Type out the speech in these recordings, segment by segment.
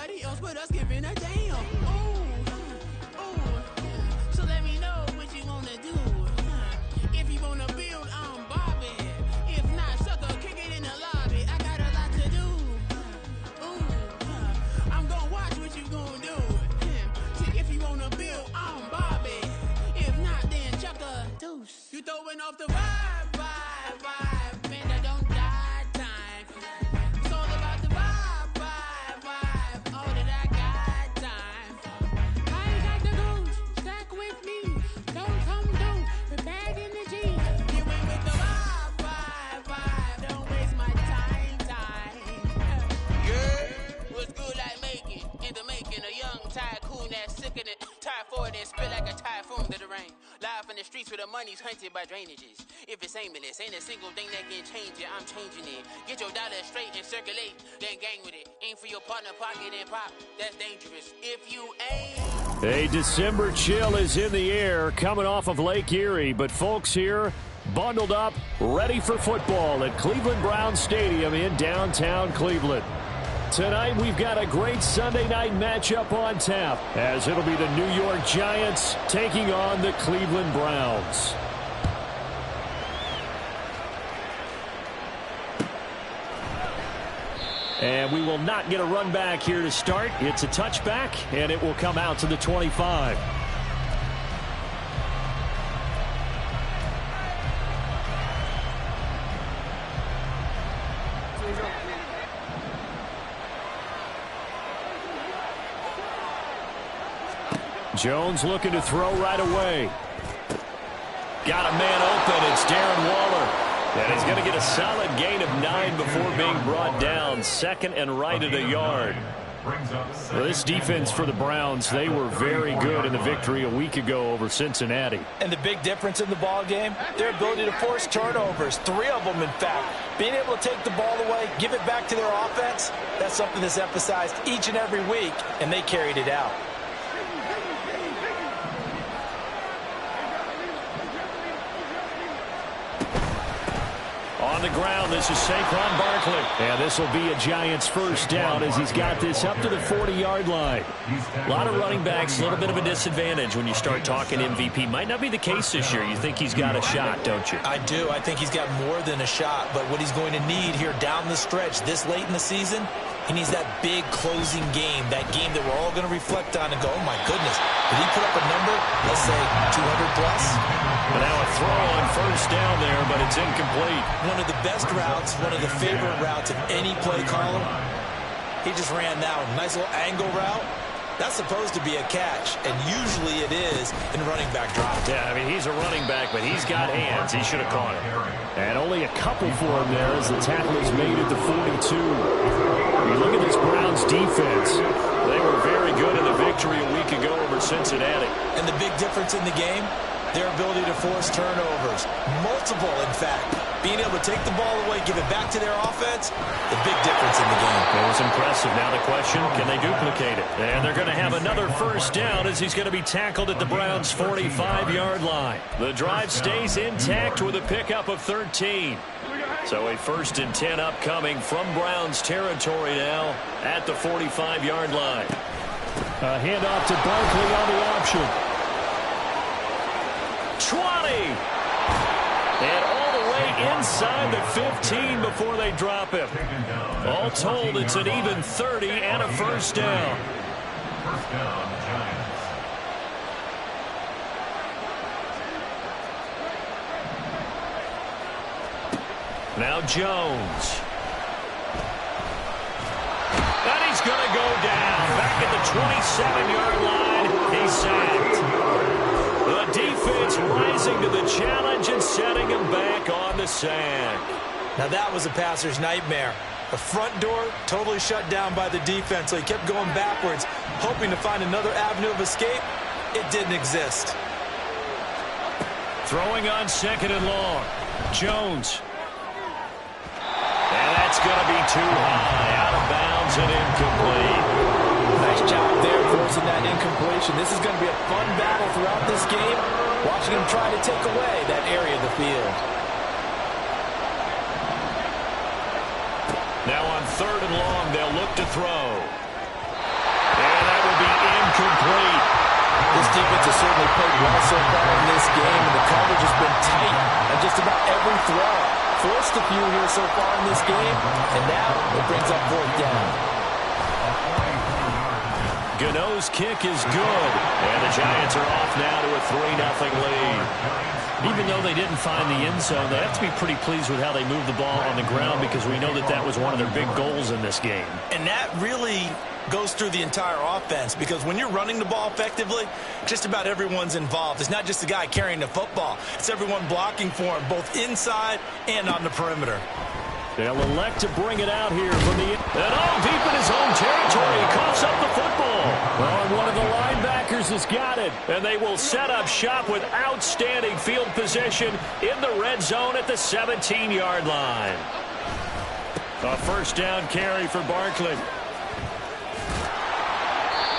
nobody else but us giving a damn. So let me know what you wanna do. If you wanna build, I'm Bobby. If not, sucker, kick it in the lobby. I got a lot to do. I'm gonna watch what you gonna do. See, if you wanna build, I'm Bobby. If not, then chuck a deuce. You throwing off the vibe, man, that don't die time. It's all about the vibe, all that I got time. I ain't got the goose, stack with me. Don't come through, we're back in the G. You ain't with the vibe, don't waste my time. Yeah, what's good like making, in the making, a young tycoon that's sick in it. Tie for it and spit like a typhoon to the rain. Live in the streets where the money's hunted by drainages. If it's aimless, ain't a single thing that can change it. I'm changing it. Get your dollar straight and circulate, then gang with it. Aim for your partner, pocket and pop. That's dangerous. If you ain't... A December chill is in the air coming off of Lake Erie, but folks here bundled up, ready for football at Cleveland Browns Stadium in downtown Cleveland. Tonight, we've got a great Sunday night matchup on tap, as it'll be the New York Giants taking on the Cleveland Browns. And we will not get a run back here to start. It's a touchback, and it will come out to the 25. Jones looking to throw right away. Got a man open. It's Darren Waller. And he's going to get a solid gain of 9 before being brought down. Second and right at a yard. Well, this defense for the Browns, they were very good in the victory a week ago over Cincinnati. And the big difference in the ball game, their ability to force turnovers. 3 of them, in fact. Being able to take the ball away, give it back to their offense, that's something that's emphasized each and every week, and they carried it out. On the ground, this is Saquon Barkley. And this will be a Giants first down as he's got this up to the 40-yard line. A lot of running backs, a little bit of a disadvantage when you start talking MVP. Might not be the case this year. You think he's got a shot, don't you? I do. I think he's got more than a shot. But what he's going to need here down the stretch this late in the season, he needs that big closing game, that game that we're all going to reflect on and go, oh, my goodness, did he put up a number, let's say 200 plus? But now a throw on first down there, but it's incomplete. One of the best routes, one of the favorite routes of any play caller. He just ran that one. Nice little angle route. That's supposed to be a catch, and usually it is in running back drop. Yeah, I mean, he's a running back, but he's got hands. He should have caught it. And only a couple for him there as the tackle is made at the 42. You look at this Browns defense. They were very good in the victory a week ago over Cincinnati. And the big difference in the game, their ability to force turnovers. Multiple, in fact. Being able to take the ball away, give it back to their offense, the big difference in the game. It was impressive. Now the question, can they duplicate it? And they're going to have another first down as he's going to be tackled at the Browns' 45-yard line. The drive stays intact with a pickup of 13. So a 1st and 10 upcoming from Browns territory now at the 45-yard line. A handoff to Barkley on the option. 20! And all the way inside the 15 before they drop him. All told, it's an even 30 and a first down. First down, Giants. Now Jones. And he's going to go down. Back at the 27-yard line. He's sacked. The defense rising to the challenge and setting him back on the sand. Now that was a passer's nightmare. The front door totally shut down by the defense, so he kept going backwards, hoping to find another avenue of escape. It didn't exist. Throwing on 2nd and long. Jones. And that's going to be too high. Out of bounds and incomplete. Nice job there forcing that incompletion. This is going to be a fun battle throughout this game, watching him try to take away that area of the field. Now on 3rd and long, they'll look to throw. incomplete. This defense has certainly played well so far in this game, and the coverage has been tight on just about every throw. Forced a few here so far in this game, and now it brings up fourth down. Gano's kick is good, and the Giants are off now to a 3-0 lead. Even though they didn't find the end zone, they have to be pretty pleased with how they moved the ball on the ground, because we know that that was one of their big goals in this game. And that really goes through the entire offense, because when you're running the ball effectively, just about everyone's involved. It's not just the guy carrying the football. It's everyone blocking for him, both inside and on the perimeter. They'll elect to bring it out here from the... And all deep in his own territory. He coughs up the football. Well, and one of the linebackers has got it. And they will set up shop with outstanding field position in the red zone at the 17-yard line. A first down carry for Barkley.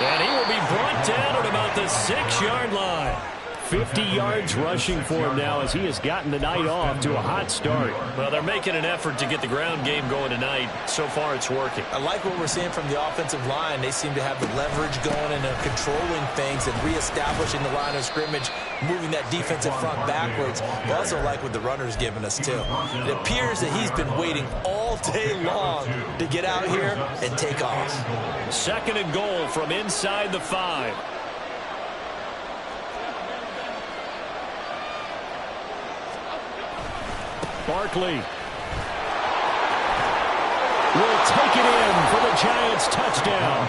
And he will be brought down at about the 6-yard line. 50 yards rushing for him now as he has gotten the night off to a hot start. Well, they're making an effort to get the ground game going tonight. So far, it's working. I like what we're seeing from the offensive line. They seem to have the leverage going, and they're controlling things and reestablishing the line of scrimmage, moving that defensive front backwards. I also like what the runner's giving us, too. It appears that he's been waiting all day long to get out here and take off. 2nd and goal from inside the 5. Barkley will take it in for the Giants touchdown.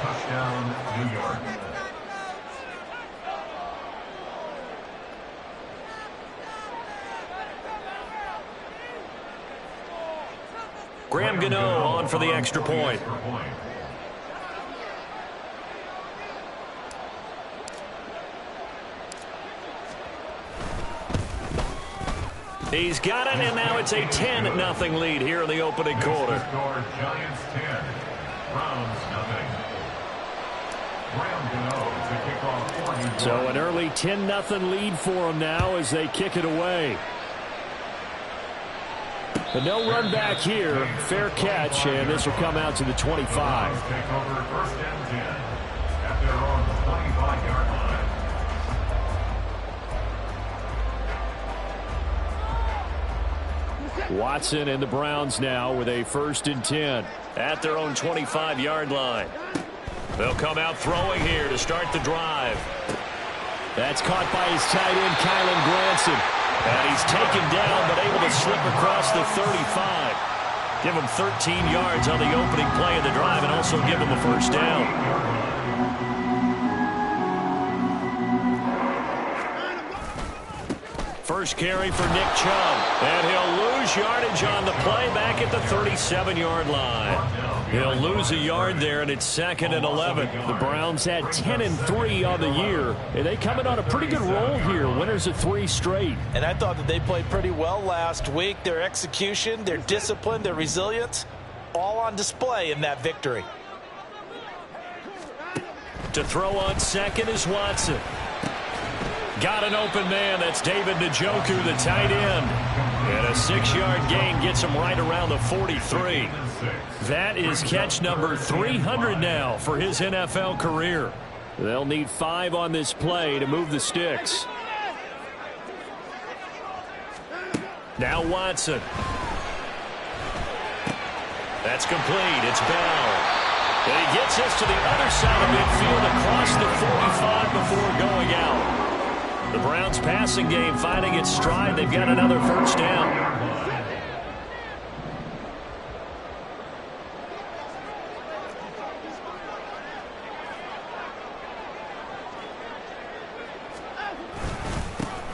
Touchdown, New York. Graham Gano on for the extra point. He's got it, and now it's a 10-0 lead here in the opening quarter. Giants 10, Browns nothing. So an early 10-0 lead for them now as they kick it away. But no run back here. Fair catch, and this will come out to the 25. Take over 1st and 10 at their own 25-yard line. Watson and the Browns now with a 1st and 10 at their own 25-yard line. They'll come out throwing here to start the drive. That's caught by his tight end, Kylen Granson. And he's taken down, but able to slip across the 35. Give him 13 yards on the opening play of the drive, and also give him a first down. First carry for Nick Chubb, and he'll lose yardage on the play back at the 37-yard line. He'll lose a yard there, and it's 2nd and 11. The Browns had 10-3 on the year, and they come in on a pretty good roll here, winners of 3 straight. And I thought that they played pretty well last week. Their execution, their discipline, their resilience, all on display in that victory. To throw on 2nd is Watson. Got an open man. That's David Njoku, the tight end. And a 6-yard gain gets him right around the 43. That is catch number 300 now for his NFL career. They'll need 5 on this play to move the sticks. Now Watson. That's complete. It's Bell. And he gets us to the other side of midfield across the 45 before going out. The Browns passing game finding its stride. They've got another first down.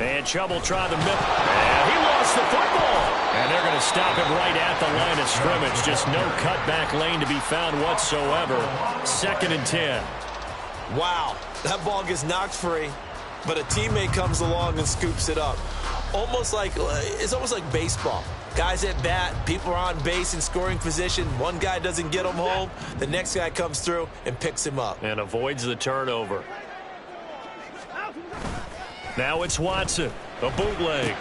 And Chubb will try the middle. And he lost the football. And they're going to stop him right at the line of scrimmage. Just no cutback lane to be found whatsoever. 2nd and 10. Wow, that ball gets knocked free, but a teammate comes along and scoops it up. It's almost like baseball. Guys at bat, people are on base in scoring position. One guy doesn't get him home. The next guy comes through and picks him up. And avoids the turnover. Now it's Watson. A bootleg.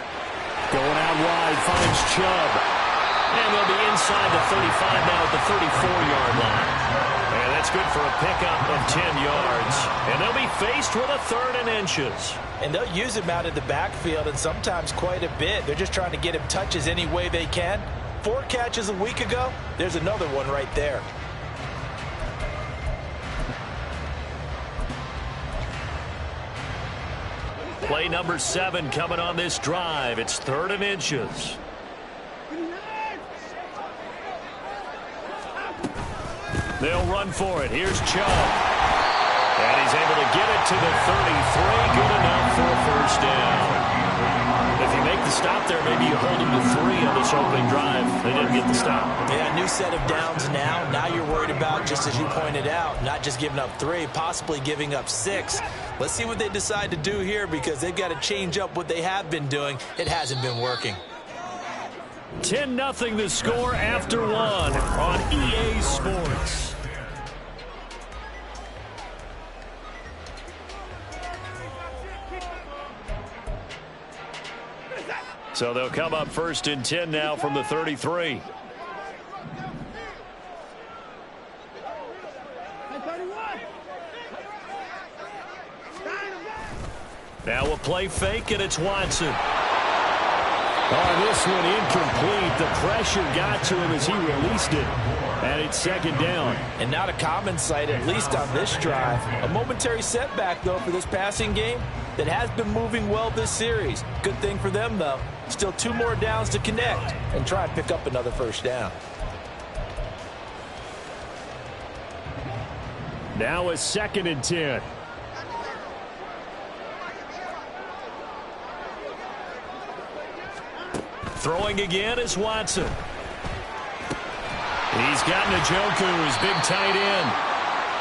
Going out wide, finds Chubb. And they'll be inside the 35 now at the 34-yard line. And that's That's good for a pickup of 10 yards. And they'll be faced with a 3rd and inches. And they'll use him out in the backfield, and sometimes quite a bit. They're just trying to get him touches any way they can. 4 catches a week ago. There's another one right there. Play number 7 coming on this drive. It's 3rd and inches. They'll run for it. Here's Chubb. And he's able to get it to the 33. Good enough for a 1st down. If you make the stop there, maybe you hold him to 3 on this opening drive. They didn't get the stop. Yeah, new set of downs now. Now you're worried about, just as you pointed out, not just giving up 3, possibly giving up 6. Let's see what they decide to do here, because they've got to change up what they have been doing. It hasn't been working. 10-0 the score after 1 on EA Sports. So they'll come up 1st and 10 now from the 33. Now a play fake, and it's Watson. Oh, this one incomplete. The pressure got to him as he released it. And it's 2nd down. And not a common sight, at least on this drive. A momentary setback, though, for this passing game that has been moving well this series. Good thing for them, though. Still 2 more downs to connect and try and pick up another 1st down. Now a 2nd and 10. Throwing again is Watson. He's got Njoku, his big tight end.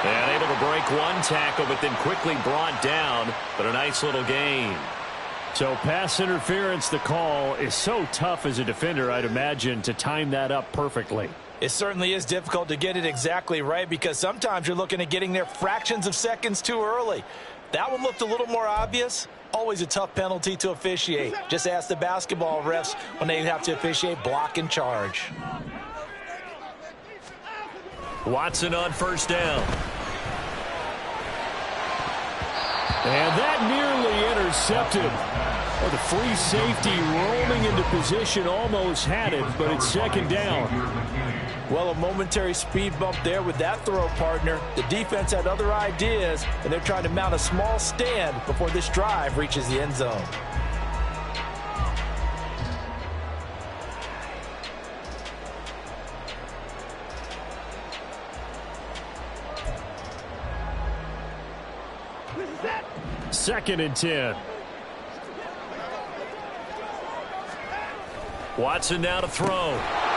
And able to break 1 tackle, but then quickly brought down. But a nice little gain. So pass interference, the call, is so tough as a defender, I'd imagine, to time that up perfectly. It certainly is difficult to get it exactly right, because sometimes you're looking at getting there fractions of seconds too early. That one looked a little more obvious. Always a tough penalty to officiate. Just ask the basketball refs when they have to officiate block and charge. Watson on 1st down. And that nearly intercepted. Well, the free safety roaming into position almost had it, but it's 2nd down. Well, a momentary speed bump there with that throw, partner. The defense had other ideas, and they're trying to mount a small stand before this drive reaches the end zone. Second and 10. Watson now to throw.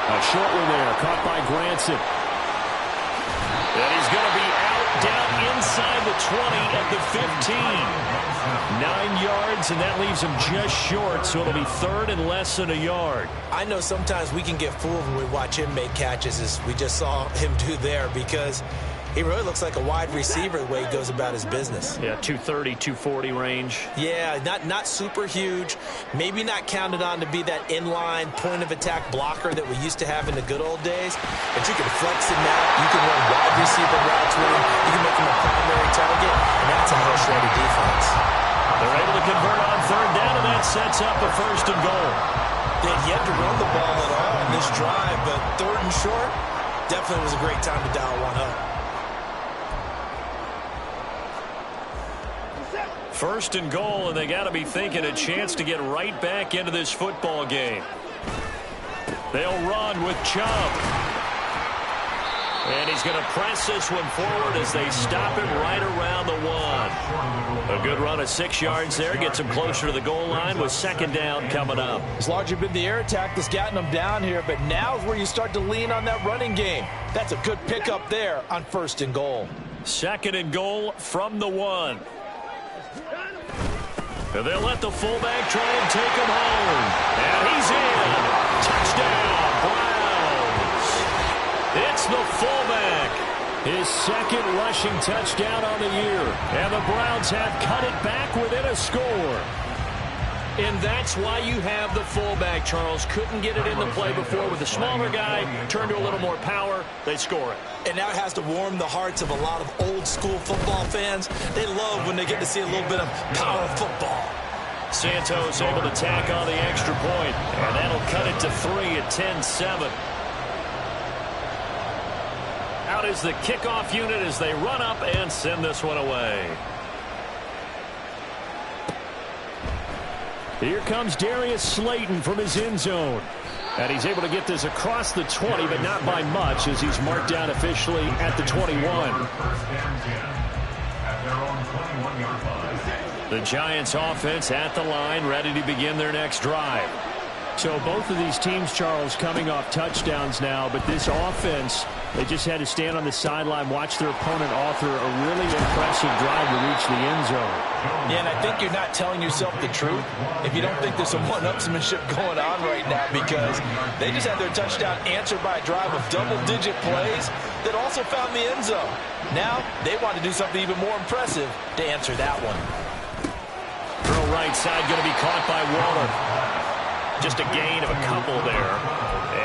A short one there, caught by Granson. And he's going to be out, down inside the 20 at the 15. 9 yards, and that leaves him just short, so it'll be 3rd and less than a yard. I know sometimes we can get fooled when we watch him make catches, as we just saw him do there, because he really looks like a wide receiver the way he goes about his business. Yeah, 230, 240 range. Yeah, not super huge. Maybe not counted on to be that inline point-of-attack blocker that we used to have in the good old days. But you can flex him out. You can run wide receiver routes with him. You can make him a primary target, and that's a whole shredded defense. They're able to convert on 3rd down, and that sets up a 1st and goal. They had yet to run the ball at all in this drive, but 3rd and short definitely was a great time to dial one up. 1st and goal, and they got to be thinking a chance to get right back into this football game. They'll run with Chubb. And he's going to press this one forward as they stop him right around the 1. A good run of 6 yards there. Gets him closer to the goal line with 2nd down coming up. It's largely been the air attack that's gotten them down here, but now is where you start to lean on that running game. That's a good pickup there on 1st and goal. 2nd and goal from the 1. And they'll let the fullback try and take him home. And he's in. Touchdown, Browns. It's the fullback. His 2nd rushing touchdown on the year. And the Browns have cut it back within a score. And that's why you have the fullback, Charles. Couldn't get it in the play before with the smaller guy. Turned to a little more power. They score it. And now it has to warm the hearts of a lot of old-school football fans. They love when they get to see a little bit of power football. Santos able to tack on the extra point, and that'll cut it to 3 at 10-7. Out is the kickoff unit as they run up and send this one away. Here comes Darius Slayton from his end zone. And he's able to get this across the 20, but not by much, as he's marked down officially at the 21. The Giants offense at the line, ready to begin their next drive. So both of these teams, Charles, coming off touchdowns now, but this offense, they just had to stand on the sideline, watch their opponent author a really impressive drive to reach the end zone. Yeah, and I think you're not telling yourself the truth if you don't think there's some one-upsmanship going on right now, because they just had their touchdown answered by a drive of double-digit plays that also found the end zone. Now they want to do something even more impressive to answer that one. Throw right side going to be caught by Waller. Just a gain of a couple there,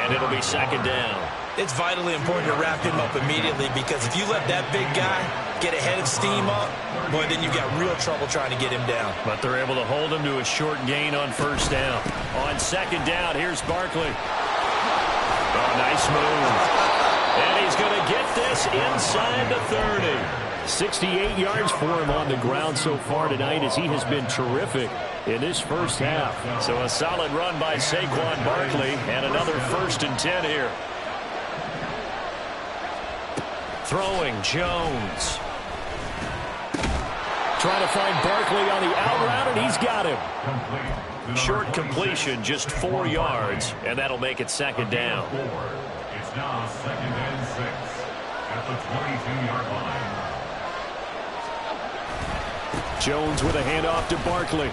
and it'll be second down. It's vitally important to wrap him up immediately, because if you let that big guy get ahead of steam up, boy, then you've got real trouble trying to get him down. But they're able to hold him to a short gain on first down. On second down, here's Barkley. Oh, nice move. And he's going to get this inside the 30. 68 yards for him on the ground so far tonight, as he has been terrific in this first half. So a solid run by Saquon Barkley, and another 1st and 10 here. Throwing Jones. Trying to find Barkley on the out route, and he's got him. Short completion, just 4 yards, and that'll make it second down. It's now 2nd and 6 at the 22-yard line. Jones with a handoff to Barkley.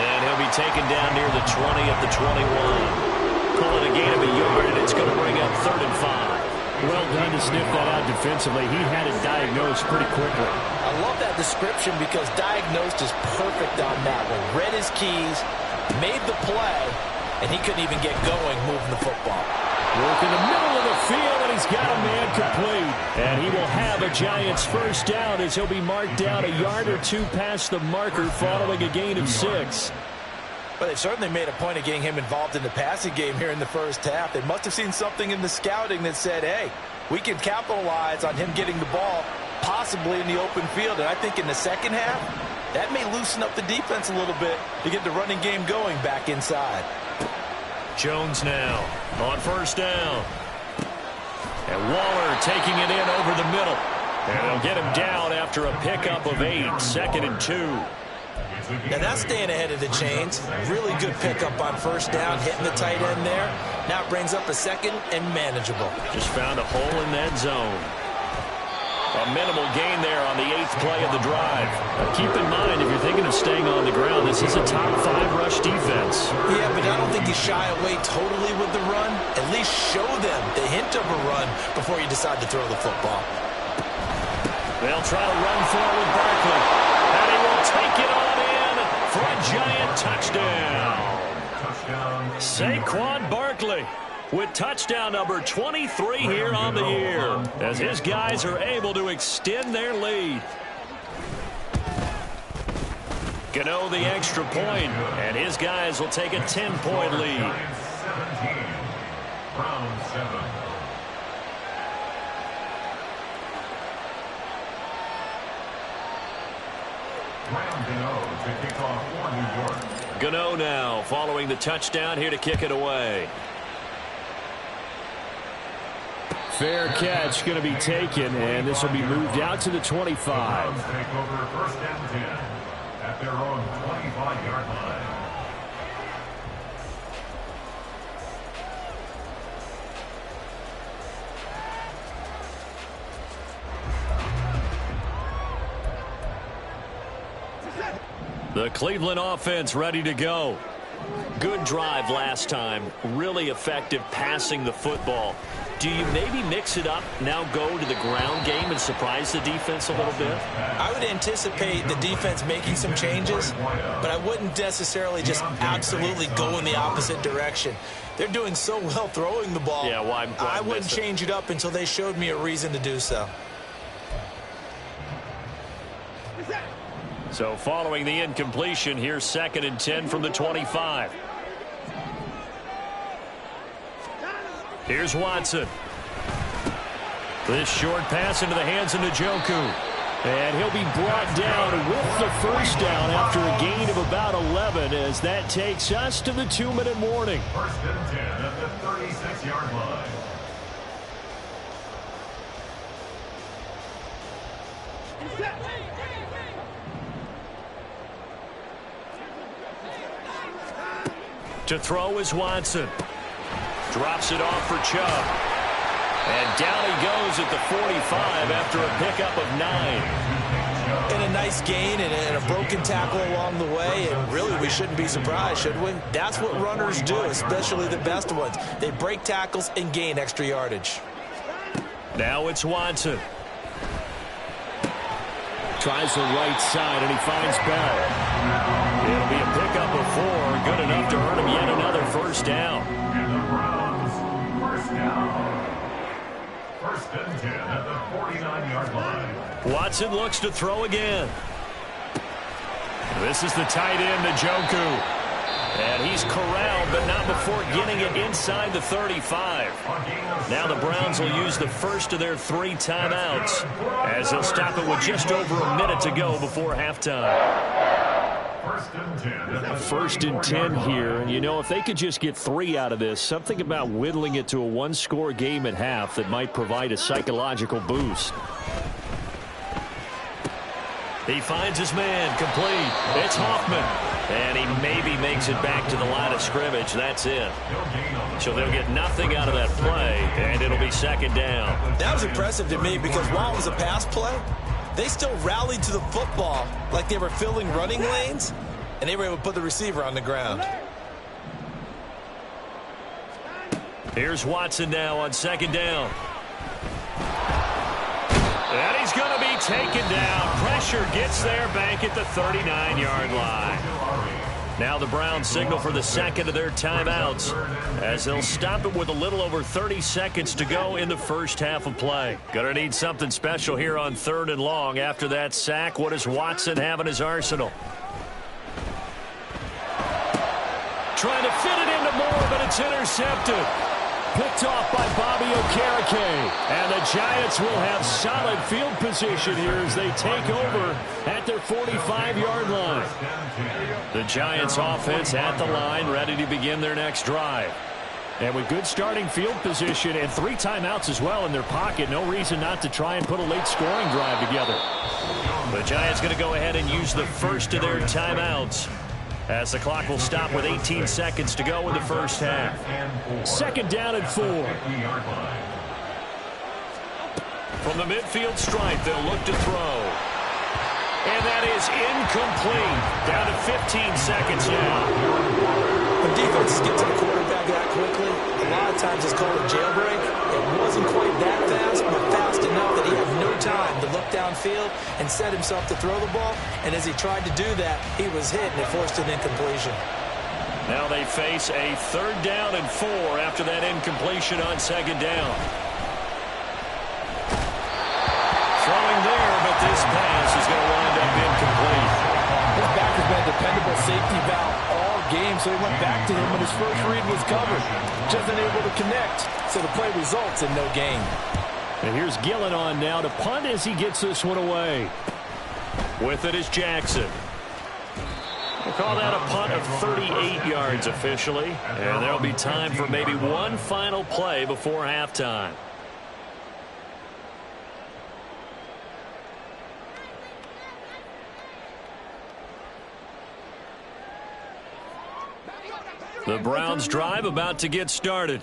And he'll be taken down near the 20 at the 21. Call it a gain of a yard, and it's going to bring up 3rd and 5. Well done to sniff that out defensively. He had it diagnosed pretty quickly. I love that description, because diagnosed is perfect on that one. Read his keys, made the play, and he couldn't even get going moving the football. Work in the middle of the field, and he's got a man complete. And he will have a Giants first down, as he'll be marked down a yard or two past the marker following a gain of 6. But they've certainly made a point of getting him involved in the passing game here in the first half. They must have seen something in the scouting that said, hey, we can capitalize on him getting the ball, possibly in the open field. And I think in the second half, that may loosen up the defense a little bit to get the running game going back inside. Jones now on first down. And Waller taking it in over the middle. And they'll get him down after a pickup of 8, 2nd and 2. Now that's staying ahead of the chains. Really good pickup on first down, hitting the tight end there. Now it brings up a 2nd and manageable. Just found a hole in that zone. A minimal gain there on the 8th play of the drive. Keep in mind, if you're thinking of staying on the ground, this is a top 5 rush defense. Yeah, but I don't think you shy away totally with the run. At least show them the hint of a run before you decide to throw the football. They'll try to run forward with Barkley. And he will take it on in for a Giant touchdown. Saquon Barkley with touchdown number 23 here on the year, as his guys are able to extend their lead. Gano the extra point, and his guys will take a 10-point lead. 17, round 7. Graham Gano to kick off for New York. Gano now following the touchdown, here to kick it away. Fair catch going to be taken, and this will be moved out to the 25. Take over 1st and 10 at their own 25-yard line. The Cleveland offense ready to go. Good drive last time. Really effective passing the football. Do you maybe mix it up, now go to the ground game and surprise the defense a little bit? I would anticipate the defense making some changes, but I wouldn't necessarily just absolutely go in the opposite direction. They're doing so well throwing the ball. Yeah, why I wouldn't change it up until they showed me a reason to do so. So following the incompletion, here's 2nd and 10 from the 25. Here's Watson. This short pass into the hands of Njoku. And he'll be brought down with the first down after a gain of about 11 as that takes us to the 2-minute warning. 1st and 10 at the 36-yard line. To throw is Watson. Drops it off for Chubb. And down he goes at the 45 after a pickup of 9. And a nice gain and a broken tackle along the way, and really we shouldn't be surprised, should we? That's what runners do, especially the best ones. They break tackles and gain extra yardage. Now it's Watson. Tries the right side, and he finds Bell. It'll be a pickup of 4, good enough to earn him yet another first down. And the Browns, first down. 1st and 10 at the 49-yard line. Watson looks to throw again. This is the tight end, Njoku. And he's corralled, but not before getting it inside the 35. Now the Browns will use the first of their 3 timeouts as they'll stop it with just over a minute to go before halftime. 1st and 10 here, and you know, if they could just get 3 out of this, something about whittling it to a 1-score game at half that might provide a psychological boost. He finds his man, complete. It's Hoffman. And he maybe makes it back to the line of scrimmage. That's it. So they'll get nothing out of that play, and it'll be 2nd down. That was impressive to me because while it was a pass play, they still rallied to the football like they were filling running lanes, and they were able to put the receiver on the ground. Here's Watson now on 2nd down. And he's going to be taken down. Pressure gets there back at the 39-yard line. Now the Browns signal for the 2nd of their timeouts as they'll stop it with a little over 30 seconds to go in the first half of play. Going to need something special here on 3rd and long. After that sack, what does Watson have in his arsenal? Trying to fit it into Moore, but it's intercepted. Picked off by Bobby Okereke. And the Giants will have solid field position here as they take over at their 45-yard line. The Giants offense at the line, ready to begin their next drive. And with good starting field position and 3 timeouts as well in their pocket, no reason not to try and put a late scoring drive together. The Giants going to go ahead and use the first of their timeouts as the clock will stop with 18 seconds to go in the first half. 2nd down and 4. From the midfield stripe, they'll look to throw. And that is incomplete. Down to 15 seconds now. When defenses get to the quarterback that quickly, a lot of times it's called a jailbreak. It wasn't quite that fast, but fast enough that he had no time to look downfield and set himself to throw the ball. And as he tried to do that, he was hit and it forced an incompletion. Now they face a 3rd down and 4 after that incompletion on 2nd down. Throwing there, but this pass is going to wind up incomplete. His back has been a dependable safety valve all game, so he went back to him when his first read was covered. Just unable to connect, so the play results in no gain. And here's Gillen on now to punt as he gets this one away. With it is Jackson. We'll call that a punt of 38 yards officially. And there'll be time for maybe one final play before halftime. The Browns drive about to get started.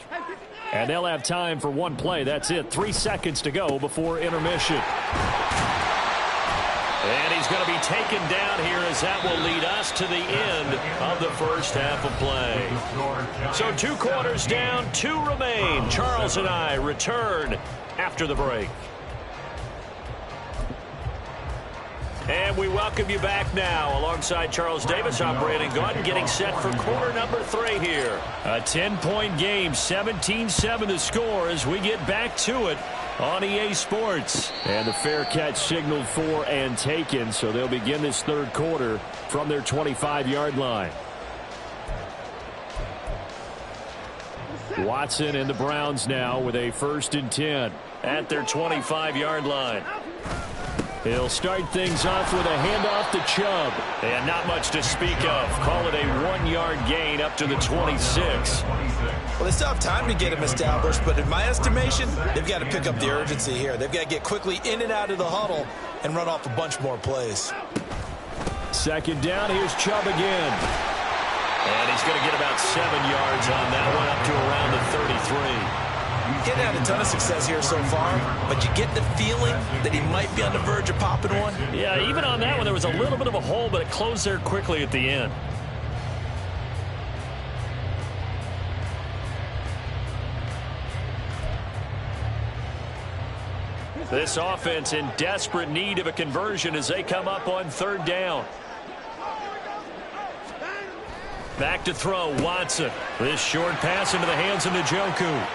And they'll have time for one play. That's it. 3 seconds to go before intermission. And he's going to be be taken down here, as that will lead us to the end of the first half of play. So 2 quarters down, 2 remain. Charles and I return after the break. And we welcome you back now. Alongside Charles Davis, I'm Brandon Gaudin, getting set for quarter number 3 here. A 10-point game, 17-7 the score as we get back to it on EA Sports. And the fair catch signaled for and taken, so they'll begin this third quarter from their 25-yard line. Watson and the Browns now with a 1st and 10 at their 25-yard line. He'll start things off with a handoff to Chubb. And not much to speak of. Call it a 1-yard gain up to the 26. Well, they still have time to get him established, but in my estimation, they've got to pick up the urgency here. They've got to get quickly in and out of the huddle and run off a bunch more plays. 2nd down, here's Chubb again. And he's going to get about 7 yards on that one, up to around the 33. Getting had a ton of success here so far, but you get the feeling that he might be on the verge of popping one. Yeah, even on that one, there was a little bit of a hole, but it closed there quickly at the end. This offense in desperate need of a conversion as they come up on 3rd down. Back to throw, Watson. This short pass into the hands of Njoku.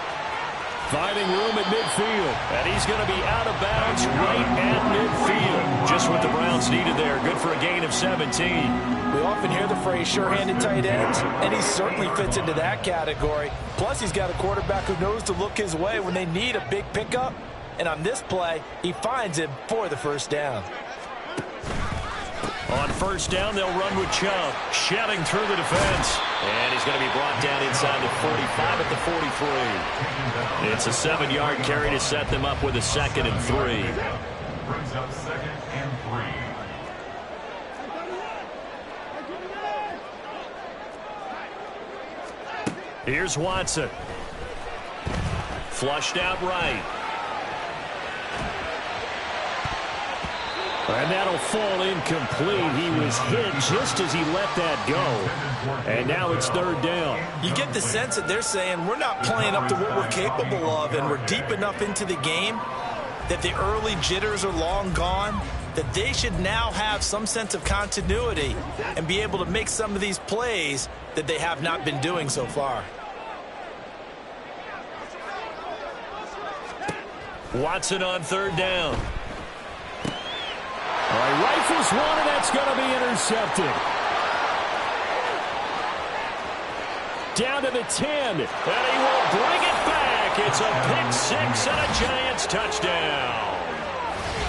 Finding room at midfield. And he's going to be out of bounds right at midfield. Just what the Browns needed there. Good for a gain of 17. We often hear the phrase sure-handed tight ends, and he certainly fits into that category. Plus, he's got a quarterback who knows to look his way when they need a big pickup. And on this play, he finds him for the 1st down. On 1st down, they'll run with Chubb, shedding through the defense. And he's going to be brought down inside the 45 at the 43. It's a 7-yard carry to set them up with a 2nd and 3. Brings up 2nd and 3. Here's Watson. Flushed out right. And that'll fall incomplete. He was hit just as he let that go. And now it's 3rd down. You get the sense that they're saying we're not playing up to what we're capable of, and we're deep enough into the game that the early jitters are long gone, that they should now have some sense of continuity and be able to make some of these plays that they have not been doing so far. Watson on 3rd down. All right, rifles one, and that's going to be intercepted. Down to the 10, and he will bring it back. It's a pick-6 and a Giants touchdown.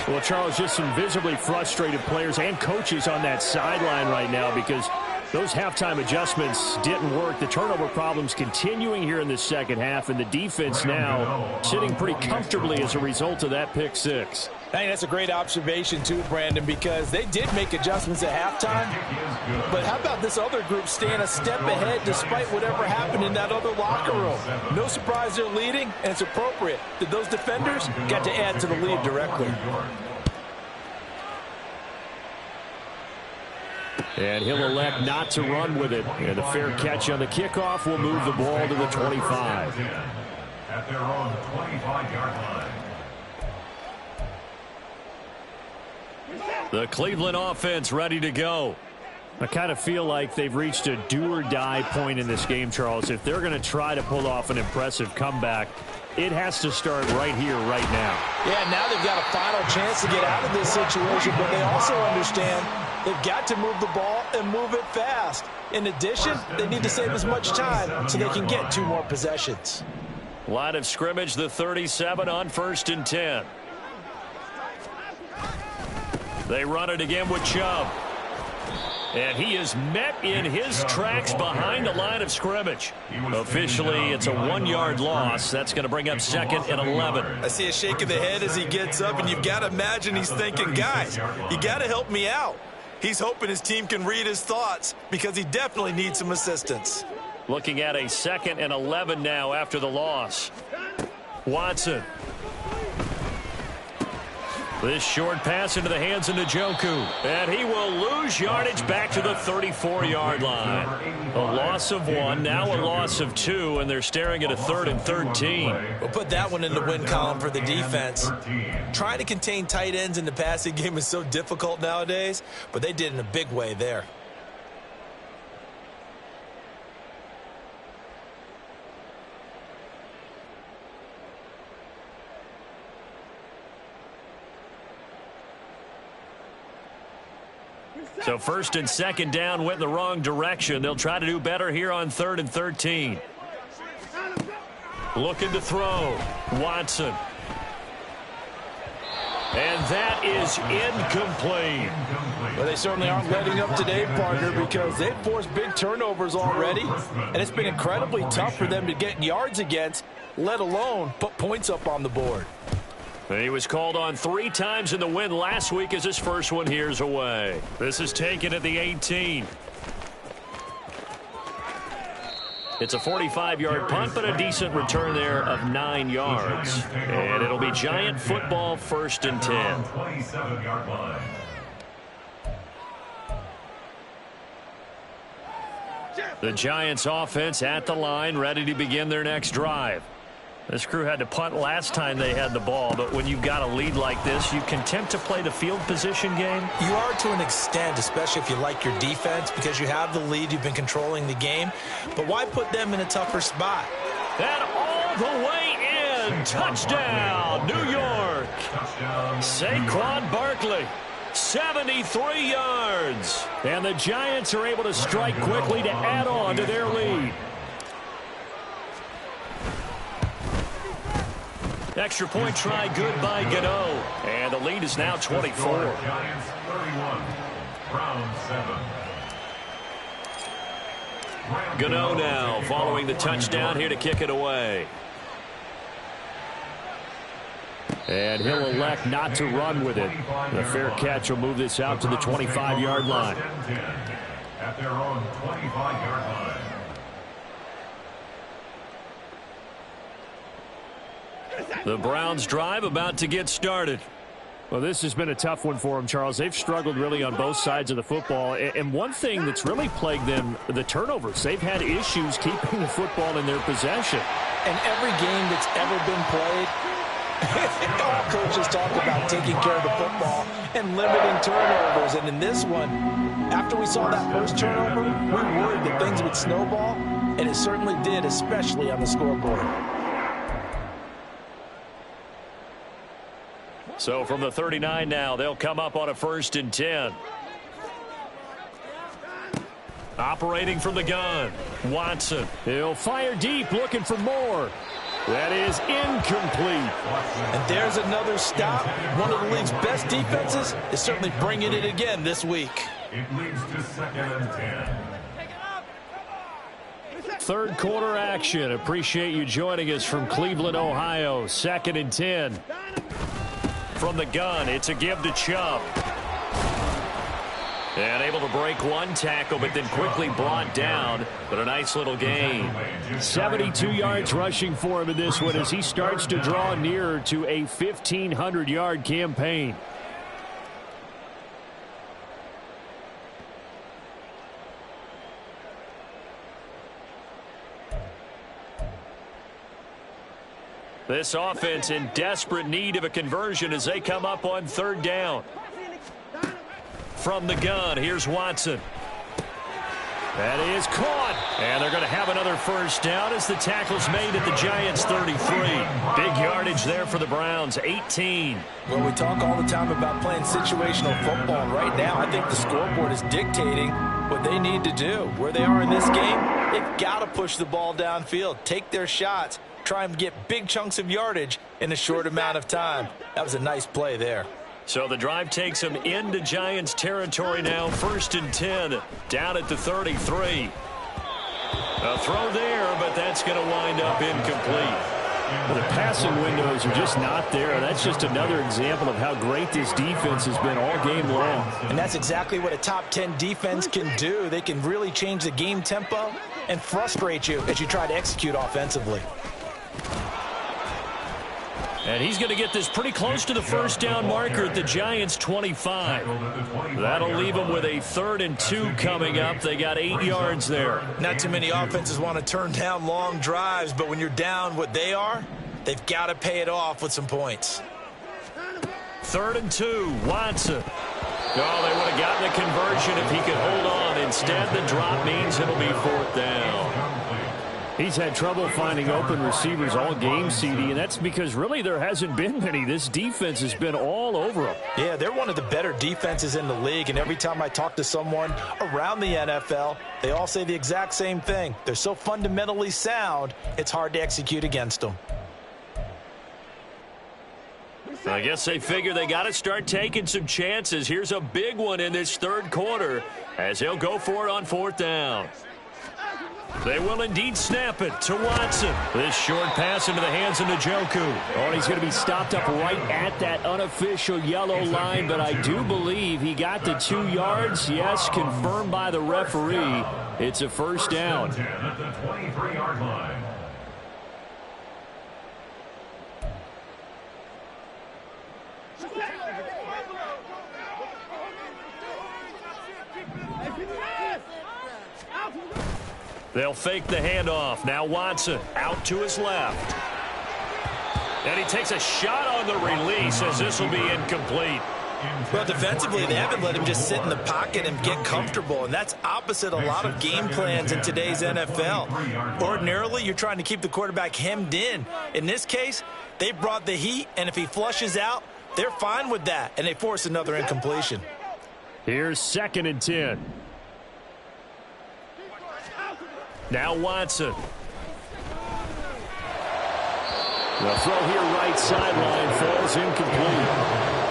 Well, Charles, just some visibly frustrated players and coaches on that sideline right now because those halftime adjustments didn't work. The turnover problems continuing here in the 2nd half, and the defense now sitting pretty comfortably as a result of that pick-6. I think that's a great observation, too, Brandon, because they did make adjustments at halftime. But how about this other group staying a step ahead despite whatever happened in that other locker room? No surprise they're leading, and it's appropriate that those defenders got to add to the lead directly. And he'll elect not to run with it. And the fair catch on the kickoff will move the ball to the 25. At their own 25-yard line. The Cleveland offense ready to go. I kind of feel like they've reached a do-or-die point in this game, Charles. If they're going to try to pull off an impressive comeback, it has to start right here, right now. Yeah, now they've got a final chance to get out of this situation, but they also understand they've got to move the ball and move it fast. In addition, they need to save as much time so they can get 2 more possessions. Line of scrimmage, the 37 on 1st and 10. They run it again with Chubb. And he is met in his tracks behind the line of scrimmage. Officially, it's a 1-yard loss. That's going to bring up 2nd and 11. I see a shake of the head as he gets up, and you've got to imagine he's thinking, guys, you got to help me out. He's hoping his team can read his thoughts because he definitely needs some assistance. Looking at a 2nd and 11 now after the loss. Watson. This short pass into the hands of Njoku. And he will lose yardage back to the 34-yard line. A loss of 1, now a loss of 2, and they're staring at a 3rd and 13. We'll put that one in the win column for the defense. Trying to contain tight ends in the passing game is so difficult nowadays, but they did in a big way there. So 1st and 2nd down went in the wrong direction. They'll try to do better here on 3rd and 13. Looking to throw. Watson. And that is incomplete. Well, they certainly aren't letting up today, partner, because they've forced big turnovers already, and it's been incredibly tough for them to get yards against, let alone put points up on the board. He was called on 3 times in the win last week as his first one here's away. This is taken at the 18. It's a 45-yard punt, but a decent return there of 9 yards. And it'll be Giant football 1st and 10. 27-yard line. The Giants offense at the line, ready to begin their next drive. This crew had to punt last time they had the ball, but when you've got a lead like this, you can tempt to play the field position game. You are to an extent, especially if you like your defense, because you have the lead, you've been controlling the game. But why put them in a tougher spot? And all the way in. Touchdown, New York. Saquon Barkley, 73 yards. And the Giants are able to strike quickly to add on to their lead. Extra point try good by Gano. And the lead is now 24. Giants 31, Browns 7. Gano now following the touchdown here to kick it away. And he'll elect not to run with it. The fair catch will move this out to the 25-yard line. At their own 25-yard line. The Browns drive about to get started. Well, this has been a tough one for them, Charles. They've struggled really on both sides of the football. And one thing that's really plagued them, the turnovers. They've had issues keeping the football in their possession. And every game that's ever been played, all coaches talk about taking care of the football and limiting turnovers. And in this one, after we saw that first turnover, we worried that things would snowball, and it certainly did, especially on the scoreboard. So from the 39 now, they'll come up on a 1st and 10. Operating from the gun, Watson. He'll fire deep, looking for more. That is incomplete. And there's another stop. One of the league's best defenses is certainly bringing it again this week. It leads to 2nd and 10. Third quarter action. Appreciate you joining us from Cleveland, Ohio. 2nd and 10. From the gun, it's a give to Chubb. And able to break one tackle, but then quickly brought down. But a nice little gain. 72 yards rushing for him in this one as he starts to draw nearer to a 1,500-yard campaign. This offense in desperate need of a conversion as they come up on 3rd down. From the gun, here's Watson. That is caught. And they're going to have another 1st down as the tackle's made at the Giants' 33. Big yardage there for the Browns, 18. Well, we talk all the time about playing situational football. Right now, I think the scoreboard is dictating what they need to do. Where they are in this game, they've got to push the ball downfield, take their shots, try and get big chunks of yardage in a short amount of time. That was a nice play there. So the drive takes them into Giants territory now. 1st and 10, down at the 33. A throw there, but that's going to wind up incomplete. Well, the passing windows are just not there. That's just another example of how great this defense has been all game long. And that's exactly what a top 10 defense can do. They can really change the game tempo and frustrate you as you try to execute offensively. And he's going to get this pretty close to the first down marker at the Giants' 25. That'll leave them with a 3rd and 2 coming up. They got 8 yards there. Not too many offenses want to turn down long drives, but when you're down what they are, they've got to pay it off with some points. 3rd and 2, Watson. Oh, they would have gotten a conversion if he could hold on. Instead, the drop means it'll be 4th down. He's had trouble finding open receivers all game, CD, and that's because really there hasn't been many. This defense has been all over him. Yeah, they're one of the better defenses in the league, and every time I talk to someone around the NFL, they all say the exact same thing. They're so fundamentally sound, it's hard to execute against them. I guess they figure they got to start taking some chances. Here's a big one in this 3rd quarter as he'll go for it on 4th down. They will indeed snap it to Watson. This short pass into the hands of Njoku. Oh, and he's going to be stopped up right at that unofficial yellow line, but I do believe he got the 2 yards. Yes, confirmed by the referee. It's a 1st down. At the 23-yard line. They'll fake the handoff. Now Watson out to his left. And he takes a shot on the release as this will be incomplete. Well, defensively, they haven't let him just sit in the pocket and get comfortable, and that's opposite a lot of game plans in today's NFL. Ordinarily, you're trying to keep the quarterback hemmed in. In this case, they brought the heat, and if he flushes out, they're fine with that, and they force another incompletion. Here's 2nd and 10. Now Watson. The throw here right sideline falls incomplete.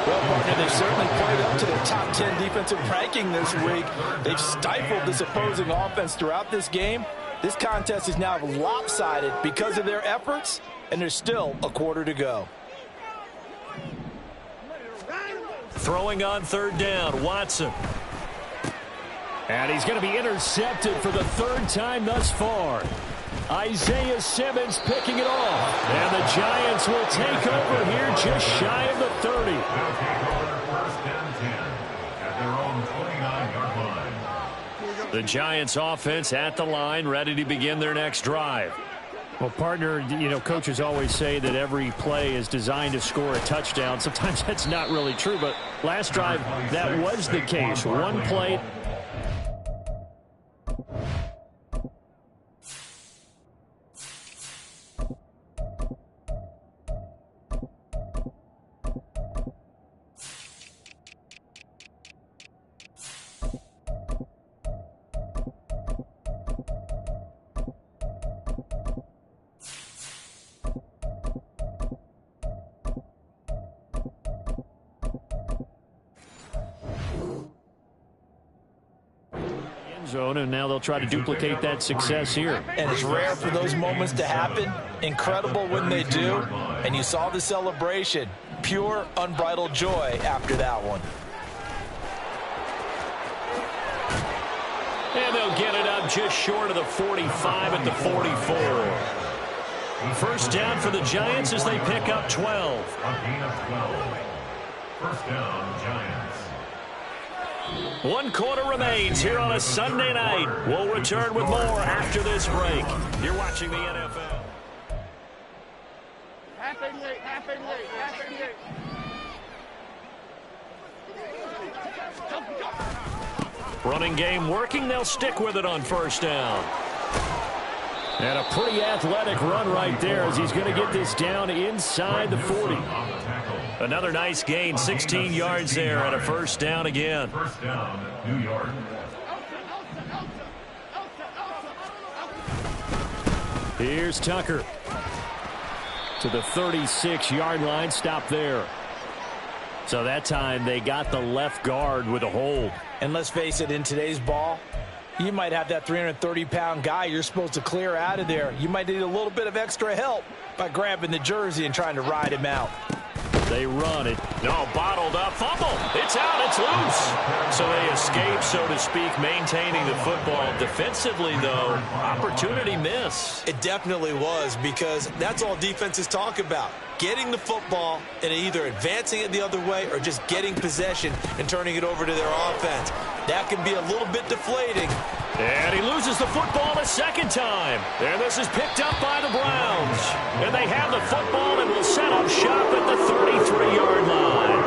Well, partner, they've certainly played up to their top 10 defensive ranking this week. They've stifled this opposing offense throughout this game. This contest is now lopsided because of their efforts, and there's still a quarter to go. Throwing on 3rd down, Watson. And he's going to be intercepted for the 3rd time thus far. Isaiah Simmons picking it off. And the Giants will take over here just shy of the 30. They'll take over 1st and 10 at their own 29-yard line. The Giants offense at the line, ready to begin their next drive. Well, partner, you know, coaches always say that every play is designed to score a touchdown. Sometimes that's not really true, but last drive, that was the case. One play. Zone, and now they'll try to duplicate that success here. And it's rare for those moments to happen. Incredible when they do. And you saw the celebration. Pure, unbridled joy after that one. And they'll get it up just short of the 45 at the 44. 1st down for the Giants as they pick up 12. A gain of 12. 1st down, Giants. 1 quarter remains here on a Sunday night. We'll return with more after this break. You're watching the NFL. Half 88, half 88, half 88. Running game working. They'll stick with it on 1st down. And a pretty athletic run right there as he's going to get this down inside the 40. Another nice gain, 16 yards there at a 1st down again. 1st down, New York. Here's Tucker to the 36-yard line. Stop there. So that time they got the left guard with a hold. And let's face it, in today's ball, you might have that 330-pound guy you're supposed to clear out of there. You might need a little bit of extra help by grabbing the jersey and trying to ride him out. They run it. No, bottled up. Fumble. It's out. It's loose. So they escape, so to speak, maintaining the football. Defensively, though, opportunity miss. It definitely was, because that's all defenses talk about. Getting the football and either advancing it the other way or just getting possession and turning it over to their offense. That can be a little bit deflating. And he loses the football a second time. And this is picked up by the Browns. And they have the football and will set up shop at the 33-yard line.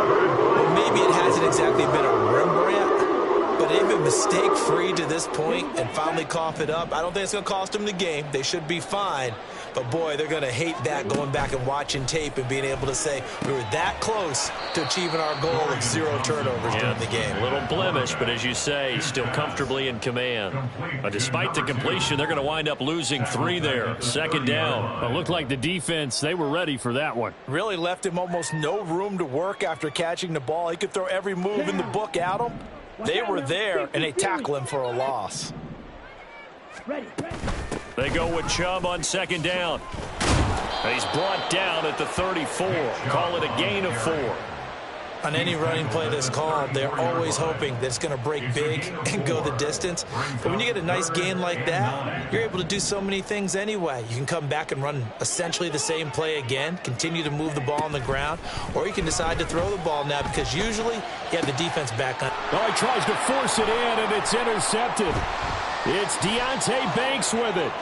Well, maybe it hasn't exactly been a Rembrandt, but they've been mistake-free to this point and finally cough it up. I don't think it's going to cost them the game. They should be fine. But, boy, they're going to hate that, going back and watching tape and being able to say we were that close to achieving our goal of 0 turnovers during the game. A little blemish, but as you say, still comfortably in command. But despite the completion, they're going to wind up losing 3 there. Second down. It looked like the defense, they were ready for that one. Really left him almost no room to work after catching the ball. He could throw every move in the book at him. They were there, and they tackle him for a loss. They go with Chubb on second down. He's brought down at the 34. Call it a gain of 4. On any running play that's called, they're always hoping that it's going to break big and go the distance. But when you get a nice gain like that, you're able to do so many things anyway. You can come back and run essentially the same play again, continue to move the ball on the ground, or you can decide to throw the ball now because usually you have the defense back on. Oh, he tries to force it in, and it's intercepted. It's Deonte Banks with it.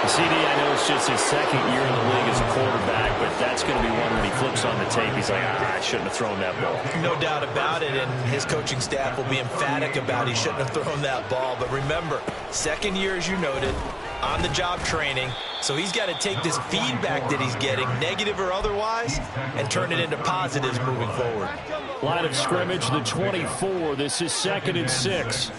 CD, I know it's just his second year in the league as a quarterback, but that's going to be one when he flips on the tape. He's like, I shouldn't have thrown that ball. No doubt about it, and his coaching staff will be emphatic about he shouldn't have thrown that ball. But remember, second year, as you noted, on-the-job training, so he's got to take this feedback that he's getting, negative or otherwise, and turn it into positives moving forward. Line of scrimmage, the 24. This is 2nd and 6.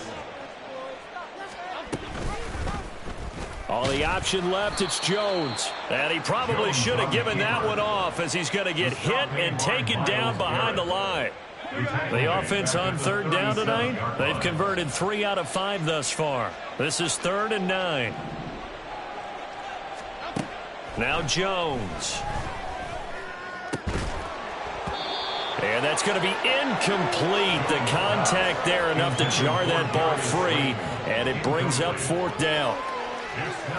On the option left, it's Jones. And he probably should have given that one off as he's going to get hit and taken down behind the line. The offense on third down tonight, they've converted 3 out of 5 thus far. This is 3rd and 9. Now Jones. And that's going to be incomplete. The contact there enough to jar that ball free, and it brings up 4th down.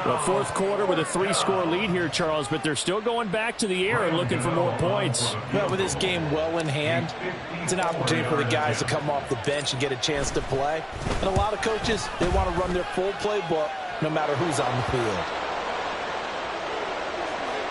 The 4th quarter with a 3-score lead here, Charles, but they're still going back to the air and looking for more points. Well, with this game well in hand, it's an opportunity for the guys to come off the bench and get a chance to play. And a lot of coaches, they want to run their full playbook no matter who's on the field.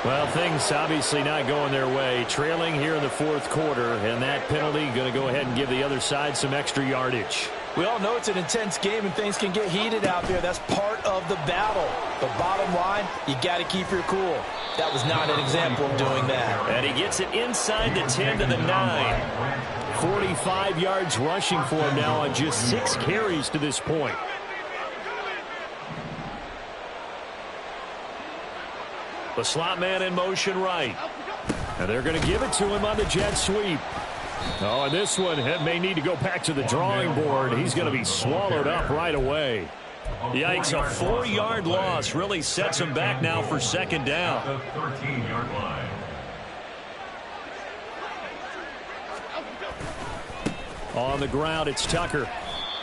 Well, things obviously not going their way. Trailing here in the 4th quarter, and that penalty going to go ahead and give the other side some extra yardage. We all know it's an intense game and things can get heated out there. That's part of the battle. But bottom line, you got to keep your cool. That was not an example of doing that. And he gets it inside the 10 to the 9. 45 yards rushing for him now on just 6 carries to this point. The slot man in motion right. And they're going to give it to him on the jet sweep. Oh, and this one may need to go back to the drawing board. He's going to be swallowed up right away. Yikes, a 4-yard loss really sets him back now for 2nd down. The 13-yard line. On the ground, it's Tucker.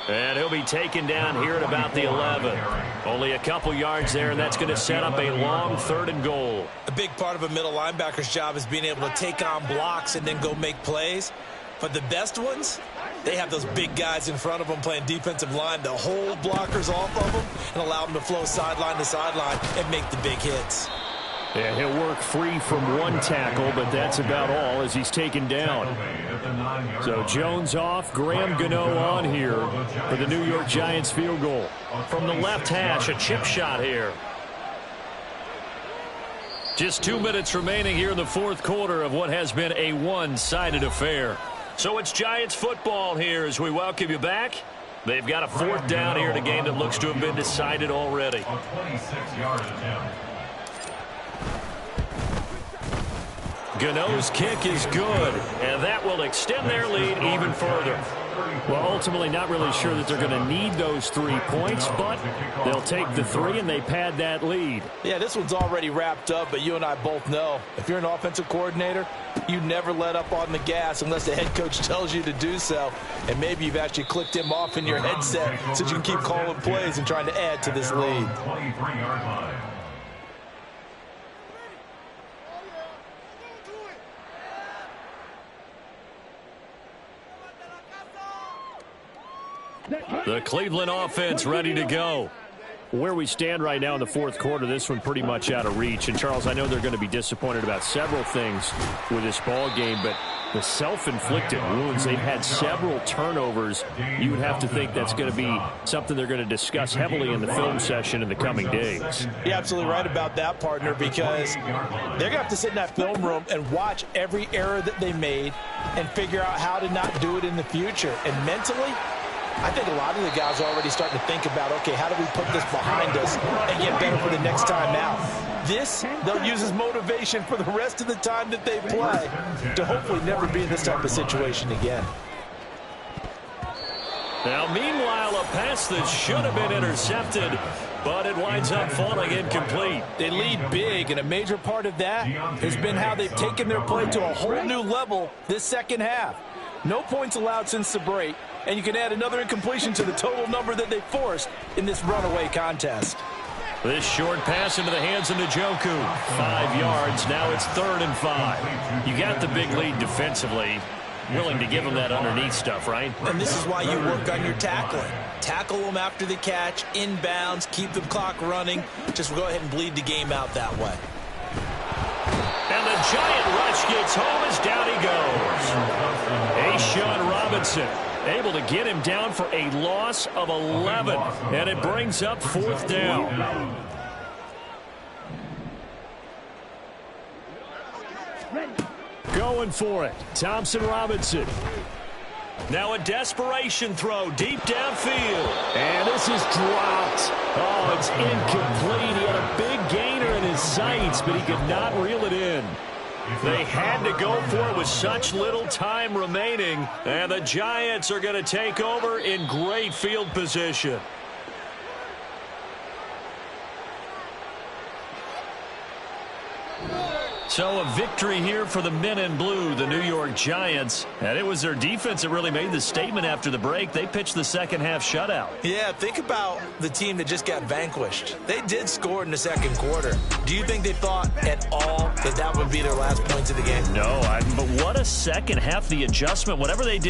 And he'll be taken down here at about the 11. Only a couple yards there, and that's going to set up a long 3rd and goal. A big part of a middle linebacker's job is being able to take on blocks and then go make plays. But the best ones, they have those big guys in front of them playing defensive line to hold blockers off of them and allow them to flow sideline to sideline and make the big hits. Yeah, he'll work free from 1 tackle, but that's about all as he's taken down. So Jones off, Graham Gano on here for the New York Giants field goal. From the left hash, a chip shot here. Just 2 minutes remaining here in the 4th quarter of what has been a one-sided affair. So it's Giants football here as we welcome you back. They've got a 4th down here in a game that looks to have been decided already. A 26-yard attempt. Gano's kick is good, and that will extend their lead even further. Well, ultimately not really sure that they're going to need those 3 points, but they'll take the 3 and they pad that lead. Yeah, this one's already wrapped up, but you and I both know if you're an offensive coordinator, you never let up on the gas unless the head coach tells you to do so. And maybe you've actually clicked him off in your headset so you can keep calling plays and trying to add to this lead. 23-yard line. The Cleveland offense ready to go. Where we stand right now in the fourth quarter, this one pretty much out of reach. And, Charles, I know they're going to be disappointed about several things with this ball game, but the self-inflicted wounds, they've had several turnovers. You would have to think that's going to be something they're going to discuss heavily in the film session in the coming days. You're absolutely right about that, partner, because they're going to have to sit in that film room and watch every error that they made and figure out how to not do it in the future. And mentally, I think a lot of the guys are already starting to think about, okay, how do we put this behind us and get better for the next time out? This, they'll use as motivation for the rest of the time that they play to hopefully never be in this type of situation again. Now, meanwhile, a pass that should have been intercepted, but it winds up falling incomplete. They lead big, and a major part of that has been how they've taken their play to a whole new level this second half. No points allowed since the break, and you can add another incompletion to the total number that they forced in this runaway contest. This short pass into the hands of Njoku. 5 yards. Now it's 3rd and 5. You got the big lead defensively. Willing to give them that underneath stuff, right? And this is why you work on your tackling. Tackle them after the catch, inbounds, keep the clock running. Just go ahead and bleed the game out that way. And the giant rush gets home as down he goes. A'Shawn Robinson able to get him down for a loss of 11. And it brings up 4th down. Going for it, Thompson Robinson. Now a desperation throw deep downfield. And this is dropped. Oh, it's incomplete. He had a big gainer in his sights, but he could not reel it in. They had to go for it with such little time remaining. And the Giants are going to take over in great field position. So a victory here for the men in blue, the New York Giants. And it was their defense that really made the statement after the break. They pitched the second half shutout. Yeah, think about the team that just got vanquished. They did score in the second quarter. Do you think they thought at all that that would be their last points of the game? No, but what a second half, the adjustment, whatever they did.